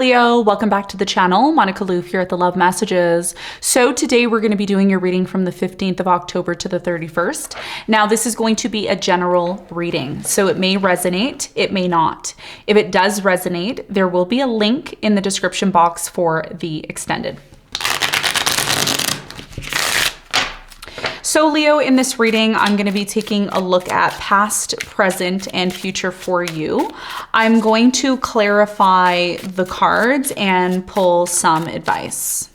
Leo, welcome back to the channel. Monica LUVE here at the Love Messages. So today we're going to be doing your reading from the 15th of October to the 31st. Now this is going to be a general reading, so it may resonate, it may not. If it does resonate, there will be a link in the description box for the extended. So Leo, in this reading, I'm going to be taking a look at past, present, and future for you. I'm going to clarify the cards and pull some advice.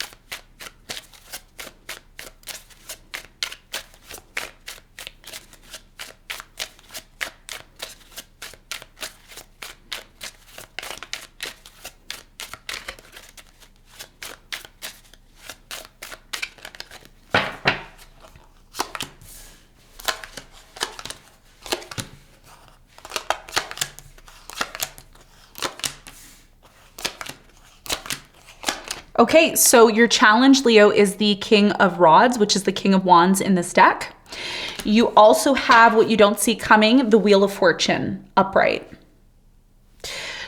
Okay, so your challenge, Leo, is the King of Rods, which is the King of Wands in this deck. You also have what you don't see coming, the Wheel of Fortune upright.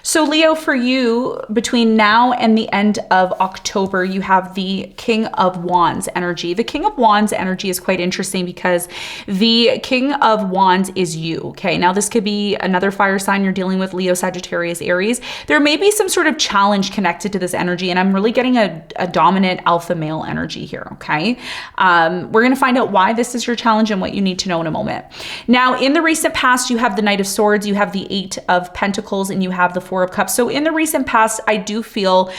So Leo, for you, between now and the end of October, you have the King of Wands energy. The King of Wands energy is quite interesting because the King of Wands is you, okay? Now this could be another fire sign you're dealing with, Leo, Sagittarius, Aries. There may be some sort of challenge connected to this energy, and I'm really getting a dominant alpha male energy here, okay? We're gonna find out why this is your challenge and what you need to know in a moment. Now, in the recent past, you have the Knight of Swords, you have the Eight of Pentacles, and you have the Four of Cups. So in the recent past, I do feel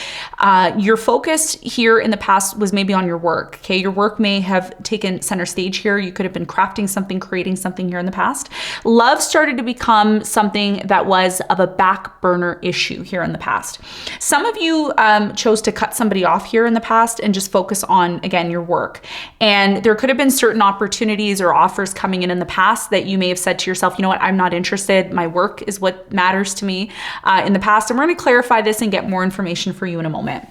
your focus here in the past was maybe on your work. Okay, your work may have taken center stage here. You could have been crafting something, creating something here in the past. Love started to become something that was of a back burner issue here in the past. Some of you chose to cut somebody off here in the past and just focus on, again, your work. And there could have been certain opportunities or offers coming in the past that you may have said to yourself, you know what, I'm not interested. My work is what matters to me in the past. And we're going to clarify this and get more information for you in a moment.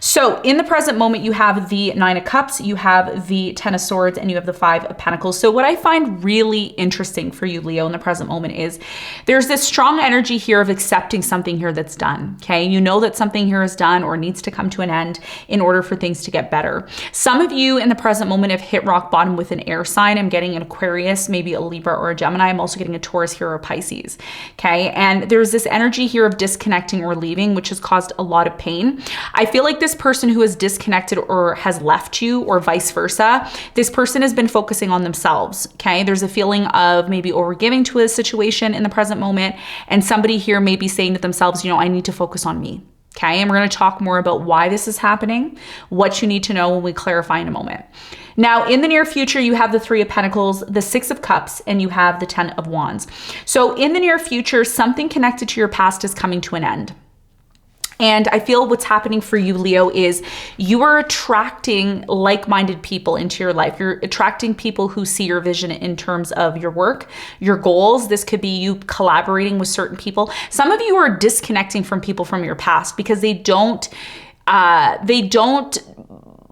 So in the present moment, you have the Nine of Cups, you have the Ten of Swords, and you have the Five of Pentacles. So what I find really interesting for you, Leo, in the present moment is there's this strong energy here of accepting something here that's done, okay? You know that something here is done or needs to come to an end in order for things to get better. Some of you in the present moment have hit rock bottom with an air sign. I'm getting an Aquarius, maybe a Libra or a Gemini. I'm also getting a Taurus here or a Pisces, okay? And there's this energy here of disconnecting or leaving, which has caused a lot of pain. I feel like this person who has disconnected or has left you or vice versa, this person has been focusing on themselves, okay? There's a feeling of maybe overgiving to a situation in the present moment, and somebody here may be saying to themselves, you know, I need to focus on me, okay? And we're going to talk more about why this is happening, what you need to know when we clarify in a moment. Now, in the near future, you have the Three of Pentacles, the Six of Cups, and you have the Ten of Wands. So in the near future, something connected to your past is coming to an end. And I feel what's happening for you, Leo, is you are attracting like-minded people into your life. You're attracting people who see your vision in terms of your work, your goals. This could be you collaborating with certain people. Some of you are disconnecting from people from your past because they don't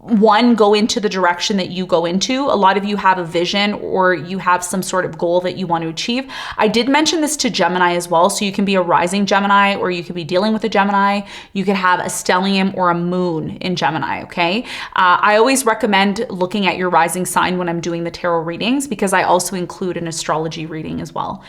one, go into the direction that you go into. A lot of you have a vision or you have some sort of goal that you want to achieve. I did mention this to Gemini as well. So you can be a rising Gemini or you could be dealing with a Gemini. You could have a stellium or a moon in Gemini, okay? I always recommend looking at your rising sign when I'm doing the tarot readings because I also include an astrology reading as well,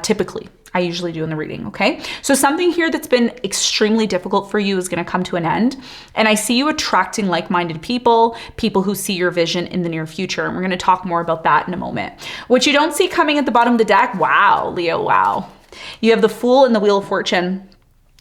typically. I usually do in the reading, okay? So something here that's been extremely difficult for you is gonna come to an end. And I see you attracting like-minded people, people who see your vision in the near future. And we're gonna talk more about that in a moment. What you don't see coming at the bottom of the deck, wow, Leo, wow. You have the Fool and the Wheel of Fortune.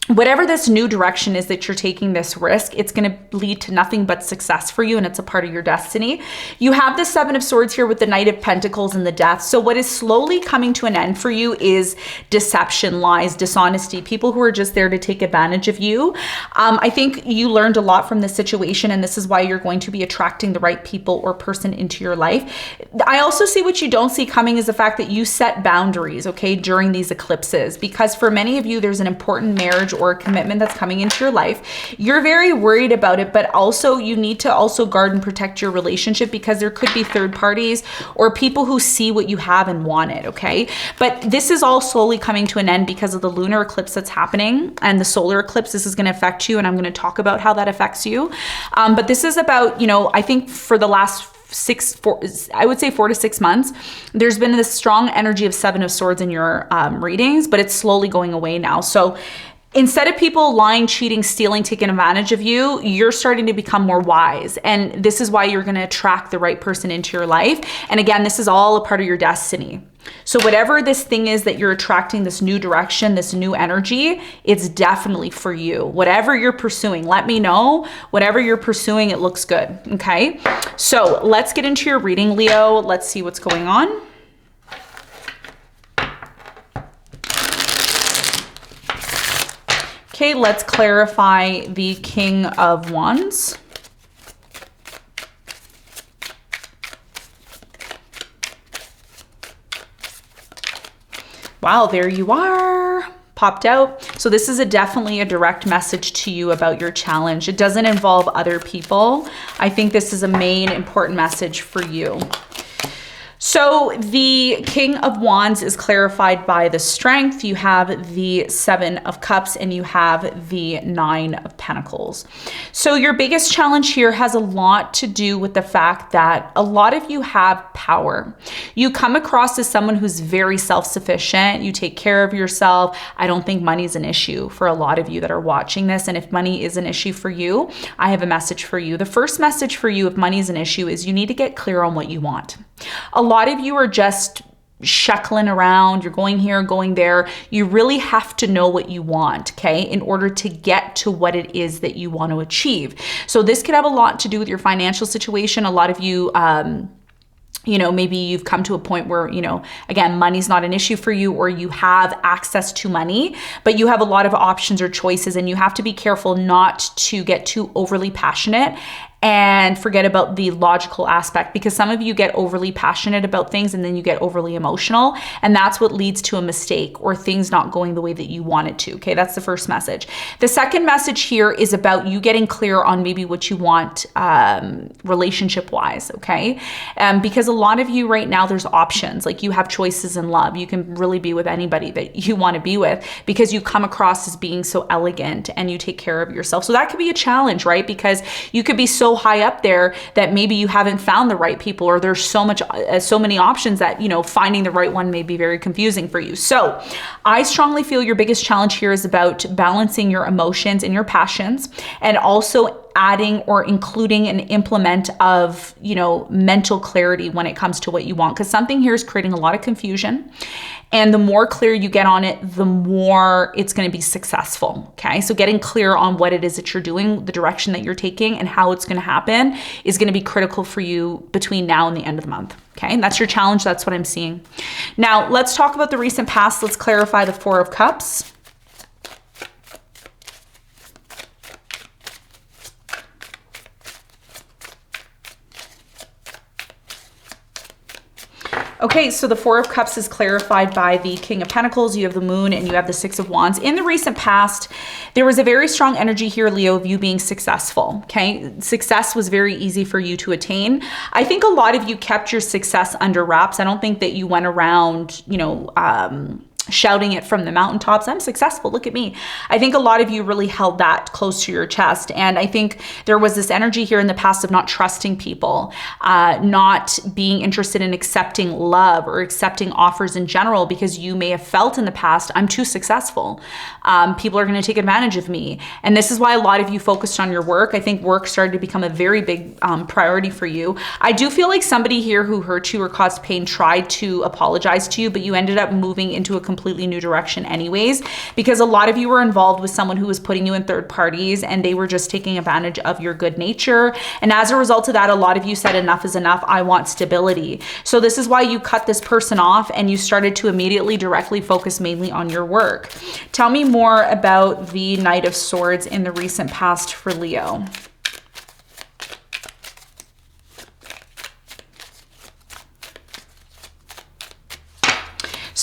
Whatever this new direction is that you're taking this risk, it's going to lead to nothing but success for you, and it's a part of your destiny. You have the Seven of Swords here with the Knight of Pentacles and the Death. So what is slowly coming to an end for you is deception, lies, dishonesty, people who are just there to take advantage of you. I think you learned a lot from this situation, and this is why you're going to be attracting the right people or person into your life. I also see what you don't see coming is the fact that you set boundaries, okay, during these eclipses, because for many of you, there's an important marriage or a commitment that's coming into your life. You're very worried about it, but also you need to also guard and protect your relationship because there could be third parties or people who see what you have and want it, okay? But this is all slowly coming to an end because of the lunar eclipse that's happening and the solar eclipse. This is going to affect you, and I'm going to talk about how that affects you. But this is about, you know, I think for the last I would say 4 to 6 months, there's been this strong energy of Seven of Swords in your readings, but it's slowly going away now. So instead of people lying, cheating, stealing, taking advantage of you, you're starting to become more wise. And this is why you're going to attract the right person into your life. And again, this is all a part of your destiny. So whatever this thing is that you're attracting, this new direction, this new energy, it's definitely for you. Whatever you're pursuing, let me know. Whatever you're pursuing, it looks good. Okay. So let's get into your reading, Leo. Let's see what's going on. Okay, let's clarify the King of Wands. Wow, there you are, popped out. So this is definitely a direct message to you about your challenge. It doesn't involve other people. I think this is a main important message for you. So the King of Wands is clarified by the Strength. You have the Seven of Cups and you have the Nine of Pentacles. So your biggest challenge here has a lot to do with the fact that a lot of you have power. You come across as someone who's very self-sufficient. You take care of yourself. I don't think money's an issue for a lot of you that are watching this. And if money is an issue for you, I have a message for you. The first message for you, if money is an issue, is you need to get clear on what you want. A lot of you are just shuckling around. You're going here, going there. You really have to know what you want, okay, in order to get to what it is that you want to achieve. So this could have a lot to do with your financial situation. A lot of you, you know, maybe you've come to a point where, you know, again, money's not an issue for you, or you have access to money, but you have a lot of options or choices, and you have to be careful not to get too overly passionate and forget about the logical aspect, because some of you get overly passionate about things and then you get overly emotional, and that's what leads to a mistake or things not going the way that you want it to. Okay, that's the first message. The second message here is about you getting clear on maybe what you want relationship wise, okay? Because a lot of you right now, there's options, like you have choices in love. You can really be with anybody that you want to be with because you come across as being so elegant and you take care of yourself. So that could be a challenge, right? Because you could be so high up there that maybe you haven't found the right people, or there's so many options that, you know, finding the right one may be very confusing for you. So I strongly feel your biggest challenge here is about balancing your emotions and your passions, and also adding or including an implement of, you know, mental clarity when it comes to what you want, because something here is creating a lot of confusion. And the more clear you get on it, the more it's going to be successful. Okay. So getting clear on what it is that you're doing, the direction that you're taking, and how it's going to happen is going to be critical for you between now and the end of the month. Okay. And that's your challenge. That's what I'm seeing. Now let's talk about the recent past. Let's clarify the Four of Cups. Okay, so the Four of Cups is clarified by the King of Pentacles. You have the Moon and you have the Six of Wands. In the recent past, there was a very strong energy here, Leo, of you being successful, okay? Success was very easy for you to attain. I think a lot of you kept your success under wraps. I don't think that you went around, you know, shouting it from the mountaintops, I'm successful, look at me. I think a lot of you really held that close to your chest. And I think there was this energy here in the past of not trusting people, not being interested in accepting love or accepting offers in general, because you may have felt in the past, I'm too successful. People are going to take advantage of me. And this is why a lot of you focused on your work. I think work started to become a very big priority for you. I do feel like somebody here who hurt you or caused pain tried to apologize to you, but you ended up moving into a completely new direction anyways, because a lot of you were involved with someone who was putting you in third parties and they were just taking advantage of your good nature. And as a result of that, a lot of you said enough is enough. I want stability. So this is why you cut this person off and you started to immediately directly focus mainly on your work. Tell me more about the Knight of Swords in the recent past for Leo.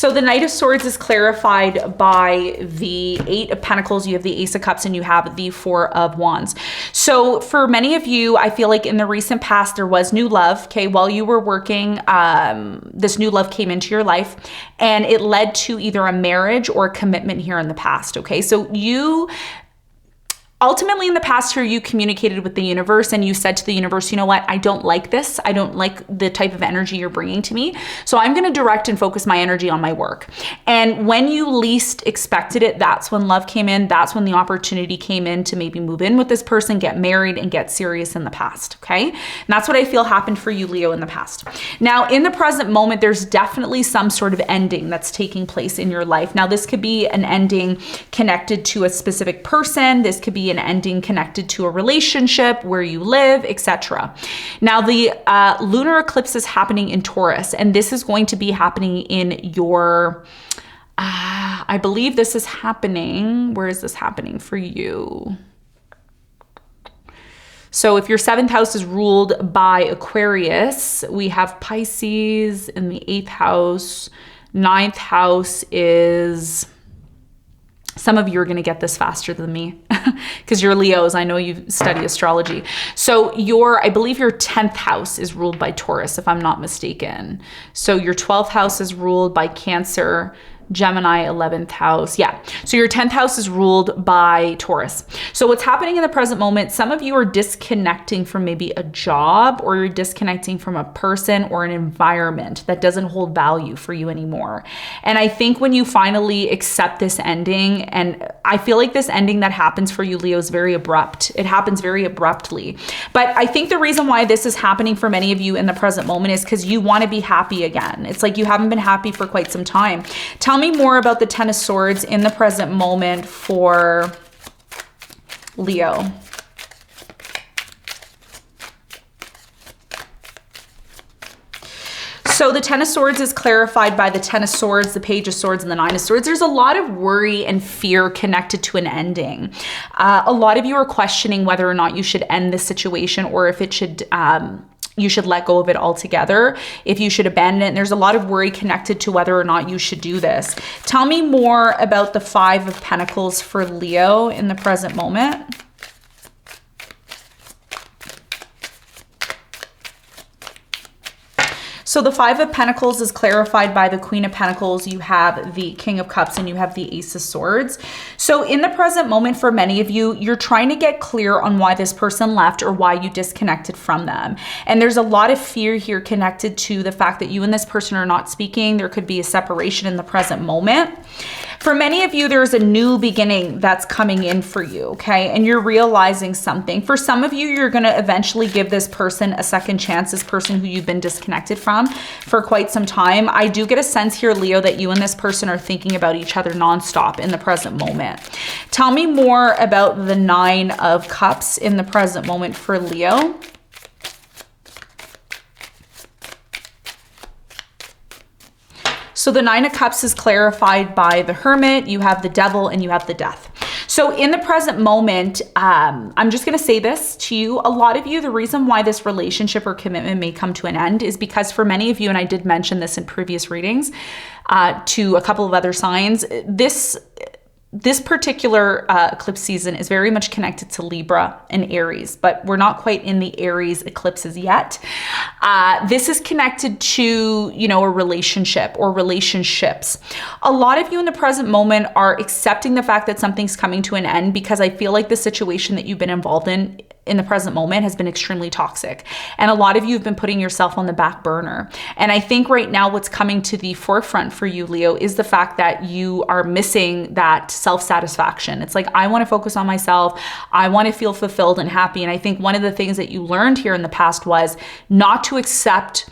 So the Knight of Swords is clarified by the Eight of Pentacles. You have the Ace of Cups and you have the Four of Wands. So for many of you, I feel like in the recent past, there was new love. Okay. While you were working, this new love came into your life and it led to either a marriage or a commitment here in the past. Okay. So you ultimately, in the past here, you communicated with the universe and you said to the universe, you know what? I don't like this. I don't like the type of energy you're bringing to me. So I'm going to direct and focus my energy on my work. And when you least expected it, that's when love came in. That's when the opportunity came in to maybe move in with this person, get married, and get serious in the past. Okay. And that's what I feel happened for you, Leo, in the past. Now, in the present moment, there's definitely some sort of ending that's taking place in your life. Now, this could be an ending connected to a specific person. This could be an ending connected to a relationship, where you live, etc. Now, the lunar eclipse is happening in Taurus, and this is going to be happening in your, I believe this is happening, where is this happening for you? So if your 7th house is ruled by Aquarius, we have Pisces in the 8th house. 9th house is, some of you are going to get this faster than me because you're Leos. I know you study astrology. So I believe your 10th house is ruled by Taurus, if I'm not mistaken. So your 12th house is ruled by Cancer, Gemini, 11th house. Yeah. So your 10th house is ruled by Taurus. So what's happening in the present moment, some of you are disconnecting from maybe a job, or you're disconnecting from a person or an environment that doesn't hold value for you anymore. And I think when you finally accept this ending, and I feel like this ending that happens for you, Leo, is very abrupt. It happens very abruptly. But I think the reason why this is happening for many of you in the present moment is because you want to be happy again. It's like you haven't been happy for quite some time. Tell me more about the Ten of Swords in the present moment for Leo. So the Ten of Swords is clarified by the Ten of Swords, the Page of Swords, and the Nine of Swords. There's a lot of worry and fear connected to an ending. A lot of you are questioning whether or not you should end this situation, or if it should, you should let go of it altogether, if you should abandon it. And there's a lot of worry connected to whether or not you should do this. Tell me more about the Five of Pentacles for Leo in the present moment. So the Five of Pentacles is clarified by the Queen of Pentacles. You have the King of Cups and you have the Ace of Swords. So in the present moment, for many of you, you're trying to get clear on why this person left or why you disconnected from them. And there's a lot of fear here connected to the fact that you and this person are not speaking. There could be a separation in the present moment. For many of you, there's a new beginning that's coming in for you, okay? And you're realizing something. For some of you, you're going to eventually give this person a second chance, this person who you've been disconnected from for quite some time. I do get a sense here, Leo, that you and this person are thinking about each other nonstop in the present moment. Tell me more about the Nine of Cups in the present moment for Leo. So the Nine of Cups is clarified by the Hermit, you have the Devil, and you have the Death. So in the present moment, I'm just going to say this to you. A lot of you, the reason why this relationship or commitment may come to an end is because for many of you, and I did mention this in previous readings to a couple of other signs, this particular eclipse season is very much connected to Libra and Aries, but we're not quite in the Aries eclipses yet. This is connected to, a relationship or relationships. A lot of you in the present moment are accepting the fact that something's coming to an end because I feel like the situation that you've been involved in the present moment has been extremely toxic. And a lot of you have been putting yourself on the back burner. And I think right now what's coming to the forefront for you, Leo, is the fact that you are missing that self-satisfaction. It's like, I want to focus on myself. I want to feel fulfilled and happy. And I think one of the things that you learned here in the past was not to accept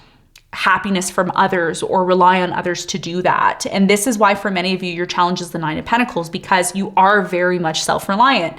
happiness from others or rely on others to do that. And this is why for many of you, your challenge is the Nine of Pentacles, because you are very much self-reliant.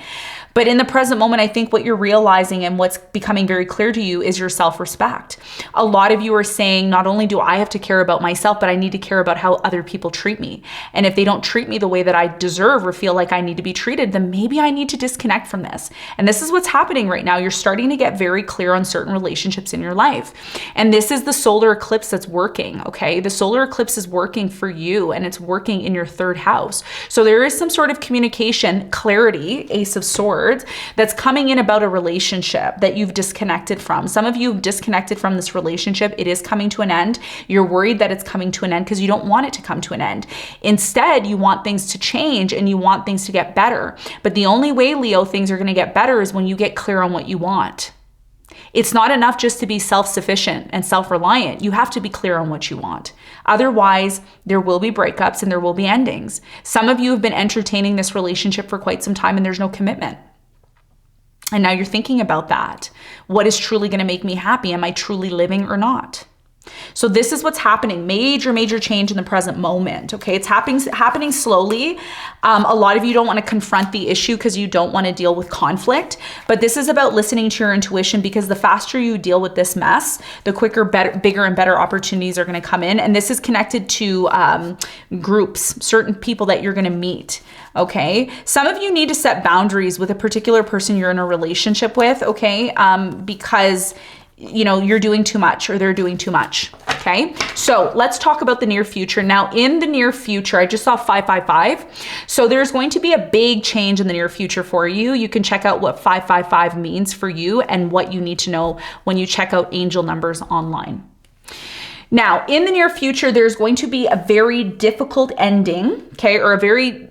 But in the present moment, I think what you're realizing and what's becoming very clear to you is your self-respect. A lot of you are saying, not only do I have to care about myself, but I need to care about how other people treat me. And if they don't treat me the way that I deserve or feel like I need to be treated, then maybe I need to disconnect from this. And this is what's happening right now. You're starting to get very clear on certain relationships in your life. And this is the solar eclipse that's working, okay? The solar eclipse is working for you, and it's working in your 3rd house. So there is some sort of communication, clarity, Ace of Swords, that's coming in about a relationship that you've disconnected from. Some of you have disconnected from this relationship. It is coming to an end. You're worried that it's coming to an end because you don't want it to come to an end. Instead, you want things to change and you want things to get better. But the only way, Leo, things are going to get better is when you get clear on what you want. It's not enough just to be self-sufficient and self-reliant. You have to be clear on what you want. Otherwise, there will be breakups and there will be endings. Some of you have been entertaining this relationship for quite some time and there's no commitment. And now you're thinking about that. What is truly going to make me happy? Am I truly living or not? So this is what's happening. Major change in the present moment. Okay, it's happening slowly. A lot of you don't want to confront the issue because you don't want to deal with conflict. But this is about listening to your intuition, because the faster you deal with this mess, the quicker, bigger and better opportunities are going to come in. And this is connected to groups, certain people that you're going to meet. Okay, some of you need to set boundaries with a particular person you're in a relationship with. Okay, because you're doing too much or they're doing too much. Okay, so let's talk about the near future. Now, in the near future, I just saw 555. So there's going to be a big change in the near future for you. You can check out what 555 means for you and what you need to know when you check out angel numbers online. Now, in the near future, there's going to be a very difficult ending, okay, or a very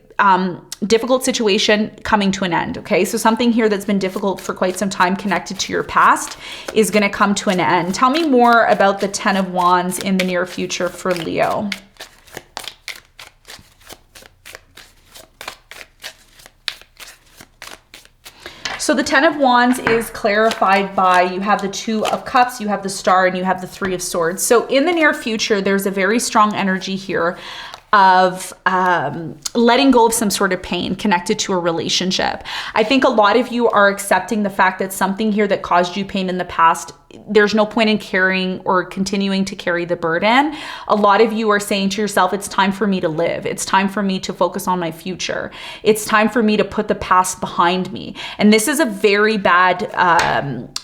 difficult situation coming to an end, okay? So something here that's been difficult for quite some time connected to your past is going to come to an end. Tell me more about the 10 of Wands in the near future for Leo. So the 10 of Wands is clarified by, you have the 2 of Cups, you have the Star, and you have the 3 of Swords. So in the near future, there's a very strong energy here of letting go of some sort of pain connected to a relationship. I think a lot of you are accepting the fact that something here that caused you pain in the past, there's no point in carrying or continuing to carry the burden. A lot of you are saying to yourself, it's time for me to live. It's time for me to focus on my future. It's time for me to put the past behind me. And this is a very bad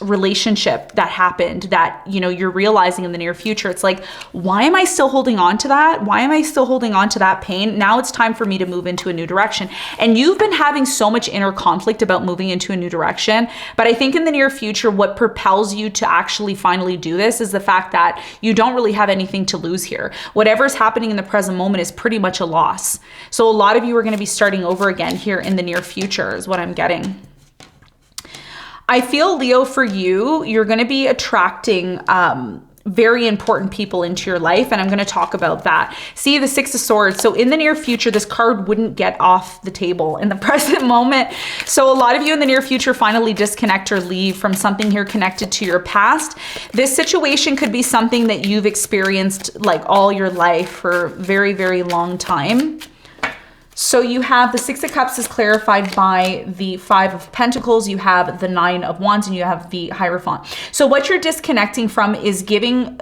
relationship that happened that, you're realizing in the near future. It's like, why am I still holding on to that? Why am I still holding on to that pain? Now it's time for me to move into a new direction. And you've been having so much inner conflict about moving into a new direction. But I think in the near future, what propels you to actually finally do this is the fact that you don't really have anything to lose here. Whatever's happening in the present moment is pretty much a loss. So a lot of you are going to be starting over again here in the near future is what I'm getting. I feel, Leo, for you, you're going to be attracting very important people into your life, and I'm going to talk about that. See, the 6 of Swords. So in the near future, this card wouldn't get off the table in the present moment. So a lot of you in the near future finally disconnect or leave from something here connected to your past. This situation could be something that you've experienced like all your life for a very, very long time. So you have the 6 of Cups is clarified by the 5 of Pentacles, you have the 9 of Wands, and you have the Hierophant. So what you're disconnecting from is giving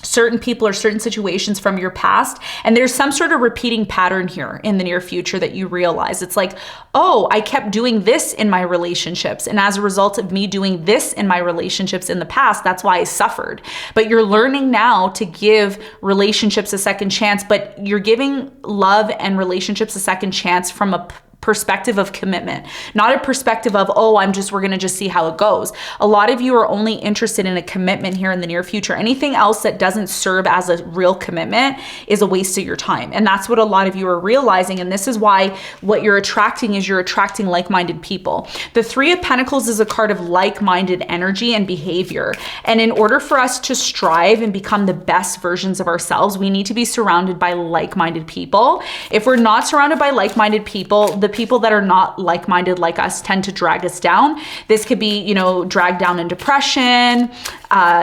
certain people or certain situations from your past. And there's some sort of repeating pattern here in the near future that you realize. It's like, oh, I kept doing this in my relationships. And as a result of me doing this in my relationships in the past, that's why I suffered. But you're learning now to give relationships a second chance, but you're giving love and relationships a second chance from a perspective of commitment, not a perspective of, oh, we're going to just see how it goes. A lot of you are only interested in a commitment here in the near future. Anything else that doesn't serve as a real commitment is a waste of your time. And that's what a lot of you are realizing. And this is why what you're attracting is you're attracting like-minded people. The 3 of Pentacles is a card of like-minded energy and behavior. And in order for us to strive and become the best versions of ourselves, we need to be surrounded by like-minded people. If we're not surrounded by like-minded people, the people that are not like-minded like us tend to drag us down. This could be, dragged down in depression,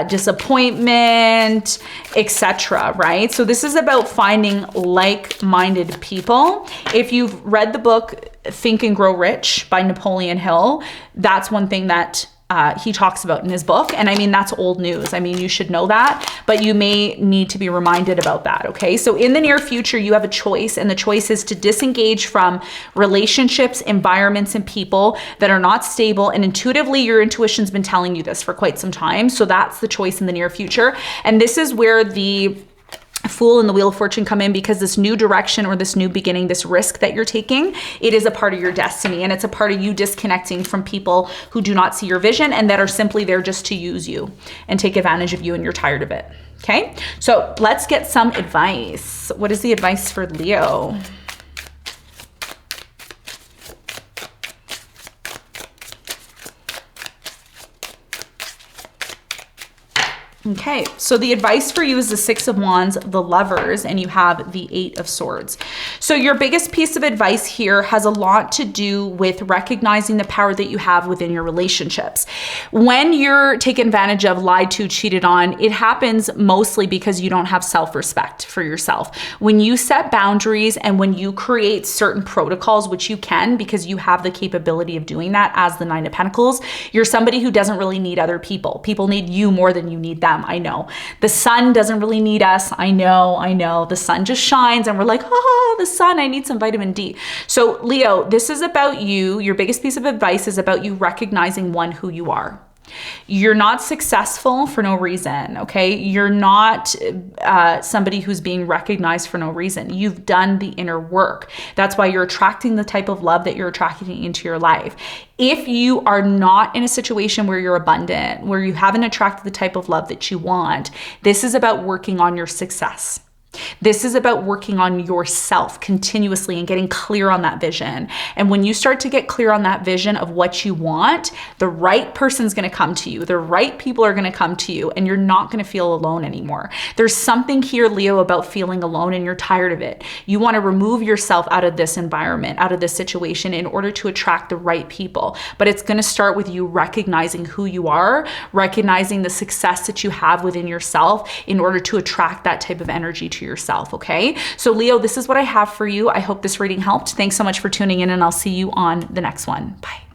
disappointment, etc., right? So this is about finding like-minded people. If you've read the book Think and Grow Rich by Napoleon Hill, that's one thing that he talks about in his book. And I mean, that's old news. I mean, you should know that, but you may need to be reminded about that, okay? So in the near future, you have a choice, and the choice is to disengage from relationships, environments, and people that are not stable. And intuitively, your intuition's been telling you this for quite some time. So that's the choice in the near future. And this is where the Fool and the Wheel of Fortune come in, because this new direction or this new beginning, this risk that you're taking, it is a part of your destiny, and it's a part of you disconnecting from people who do not see your vision and that are simply there just to use you and take advantage of you, and you're tired of it. Okay, so let's get some advice. What is the advice for Leo? Okay, so the advice for you is the Six of Wands, the Lovers, and you have the Eight of Swords. So your biggest piece of advice here has a lot to do with recognizing the power that you have within your relationships. When you're taken advantage of, lied to, cheated on, it happens mostly because you don't have self-respect for yourself. When you set boundaries and when you create certain protocols, which you can because you have the capability of doing that as the Nine of Pentacles, you're somebody who doesn't really need other people. People need you more than you need them. I know. The sun doesn't really need us. I know. The sun just shines and we're like, oh, the sun, I need some vitamin D. So Leo, this is about you. Your biggest piece of advice is about you recognizing, one, who you are. You're not successful for no reason, okay? You're not somebody who's being recognized for no reason. You've done the inner work. That's why you're attracting the type of love that you're attracting into your life. If you are not in a situation where you're abundant, where you haven't attracted the type of love that you want, this is about working on your success. This is about working on yourself continuously and getting clear on that vision. And when you start to get clear on that vision of what you want, the right person's going to come to you. The right people are going to come to you, and you're not going to feel alone anymore. There's something here, Leo, about feeling alone, and you're tired of it. You want to remove yourself out of this environment, out of this situation, in order to attract the right people. But it's going to start with you recognizing who you are, recognizing the success that you have within yourself in order to attract that type of energy to yourself, okay? So Leo, this is what I have for you. I hope this reading helped. Thanks so much for tuning in, and I'll see you on the next one. Bye.